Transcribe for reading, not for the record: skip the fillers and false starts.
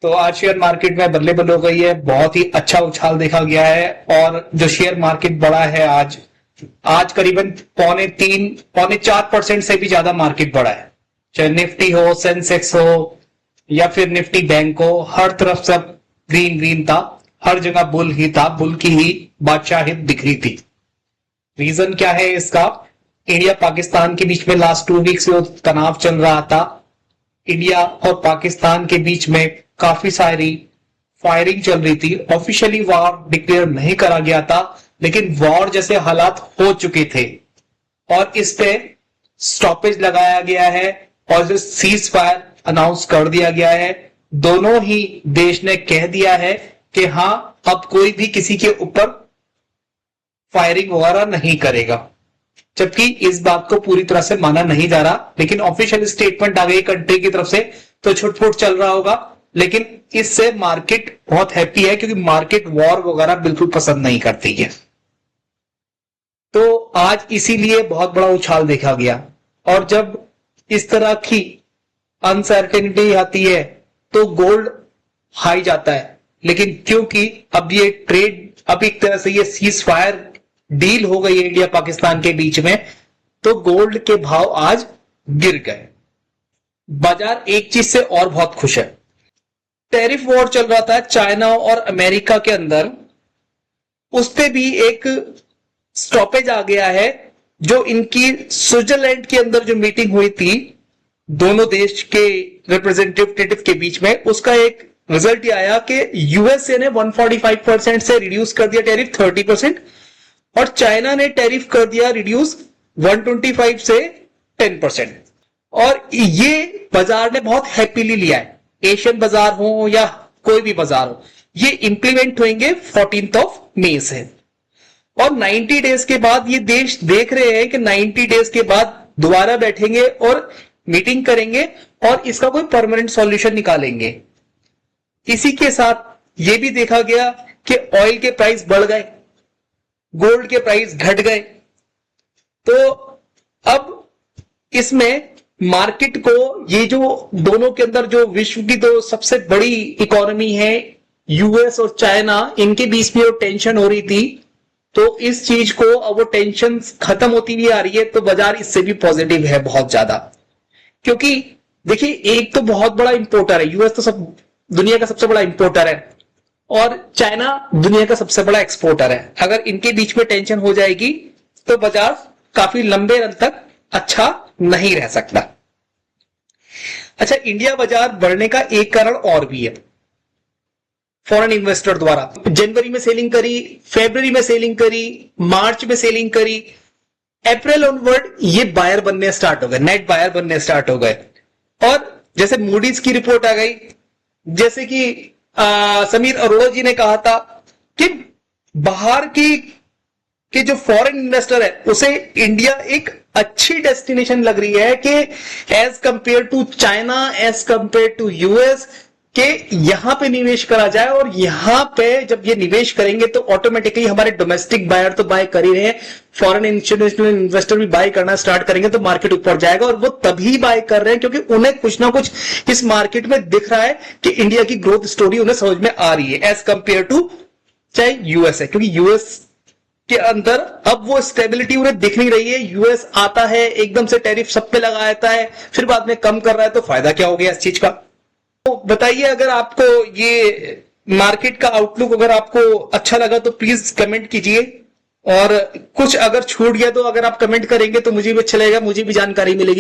तो आज share market में बल्ले बल्ले हो गई है, बहुत ही अच्छा उछाल देखा गया है। और जो शेयर मार्केट बढ़ा है आज आज करीबन 3.4% से भी ज्यादा मार्केट बढ़ा है। चाहे निफ्टी हो, सेंसेक्स हो या फिर निफ्टी बैंक हो, हर तरफ सब ग्रीन ग्रीन था। हर जगह बुल ही था, बुल की ही बादशाहियत दिख रही थी। रीजन क्या है इसका? इंडिया पाकिस्तान के बीच में लास्ट 2 वीक से तनाव चल रहा था। इंडिया और पाकिस्तान के बीच में काफी सारी फायरिंग चल रही थी। ऑफिशियली वॉर डिक्लेयर नहीं करा गया था, लेकिन वॉर जैसे हालात हो चुके थे और इस पे स्टॉपेज लगाया गया है और जो सीज फायर अनाउंस कर दिया गया है। दोनों ही देश ने कह दिया है कि हां, अब कोई भी किसी के ऊपर फायरिंग वगैरह नहीं करेगा, जबकि इस बात को पूरी तरह से माना नहीं जा रहा। लेकिन ऑफिशियल स्टेटमेंट आ गई कंट्री की तरफ से, तो छुटपुट चल रहा होगा। लेकिन इससे मार्केट बहुत हैप्पी है, क्योंकि मार्केट वॉर वगैरह बिल्कुल पसंद नहीं करती है। तो आज इसीलिए बहुत बड़ा उछाल देखा गया। और जब इस तरह की अनसर्टेनिटी आती है तो गोल्ड हाई जाता है। लेकिन क्योंकि अब ये ट्रेड, अब एक तरह से ये सीज फायर डील हो गई है इंडिया पाकिस्तान के बीच में, तो गोल्ड के भाव आज गिर गए। बाजार एक चीज से और बहुत खुश है। टैरिफ वॉर चल रहा था चाइना और अमेरिका के अंदर, उस पे भी एक स्टॉपेज आ गया है। जो इनकी स्विट्जरलैंड के अंदर जो मीटिंग हुई थी दोनों देश के रिप्रेजेंटेटिव के बीच में, उसका एक रिजल्ट ये आया कि यूएसए ने 145% से रिड्यूस कर दिया टैरिफ 30%, और चाइना ने टैरिफ कर दिया रिड्यूस 125 से 10%। और ये बाजार ने बहुत हैप्पीली लिया है। एशियन बाजार हो या कोई भी बाजार हो, ये इंप्लीमेंट होंगे 14 मई से। और 90 डेज के बाद ये देश देख रहे हैं कि 90 डेज के बाद दोबारा बैठेंगे और मीटिंग करेंगे और इसका कोई परमानेंट सॉल्यूशन निकालेंगे। इसी के साथ ये भी देखा गया कि ऑयल के प्राइस बढ़ गए, गोल्ड के प्राइस घट गए। तो अब इसमें मार्केट को, ये जो दोनों के अंदर जो विश्व की दो सबसे बड़ी इकोनॉमी है यूएस और चाइना, इनके बीच में जो टेंशन हो रही थी, तो इस चीज को अब वो टेंशन खत्म होती हुई आ रही है। तो बाजार इससे भी पॉजिटिव है बहुत ज्यादा। क्योंकि देखिए, एक तो बहुत बड़ा इंपोर्टर है यूएस, तो सब दुनिया का सबसे बड़ा इंपोर्टर है, और चाइना दुनिया का सबसे बड़ा एक्सपोर्टर है। अगर इनके बीच में टेंशन हो जाएगी तो बाजार काफी लंबे रन तक अच्छा नहीं रह सकता। अच्छा, इंडिया बाजार बढ़ने का एक कारण और भी है। फॉरेन इन्वेस्टर द्वारा जनवरी में सेलिंग करी, फरवरी में सेलिंग करी, मार्च में सेलिंग करी, अप्रैल ऑनवर्ड ये बायर बनने स्टार्ट हो गए, नेट बायर बनने स्टार्ट हो गए। और जैसे मूडीज की रिपोर्ट आ गई, जैसे कि समीर अरोड़ा जी ने कहा था कि बाहर की जो फॉरेन इन्वेस्टर है उसे इंडिया एक अच्छी डेस्टिनेशन लग रही है कि as compare to China, as compare to US, कि यहां पे निवेश करा जाए। और यहां पे जब ये निवेश करेंगे तो ऑटोमेटिकली हमारे डोमेस्टिक बायर तो बाय कर ही रहे हैं, फॉरेन इंस्टीट्यूशनल इन्वेस्टर भी बाय करना स्टार्ट करेंगे तो मार्केट ऊपर जाएगा। और वो तभी बाय कर रहे हैं क्योंकि उन्हें कुछ ना कुछ इस मार्केट में दिख रहा है कि इंडिया की ग्रोथ स्टोरी उन्हें समझ में आ रही है एज कंपेयर टू चाहे यूएस है। क्योंकि यूएस के अंदर अब वो स्टेबिलिटी उन्हें दिख नहीं रही है। यूएस आता है, एकदम से टैरिफ सब पे लगा देता है, फिर बाद में कम कर रहा है, तो फायदा क्या हो गया इस चीज का? तो बताइए, अगर आपको ये मार्केट का आउटलुक अगर आपको अच्छा लगा तो प्लीज कमेंट कीजिए। और कुछ अगर छूट गया तो अगर आप कमेंट करेंगे तो मुझे भी अच्छा लगेगा, मुझे भी जानकारी मिलेगी।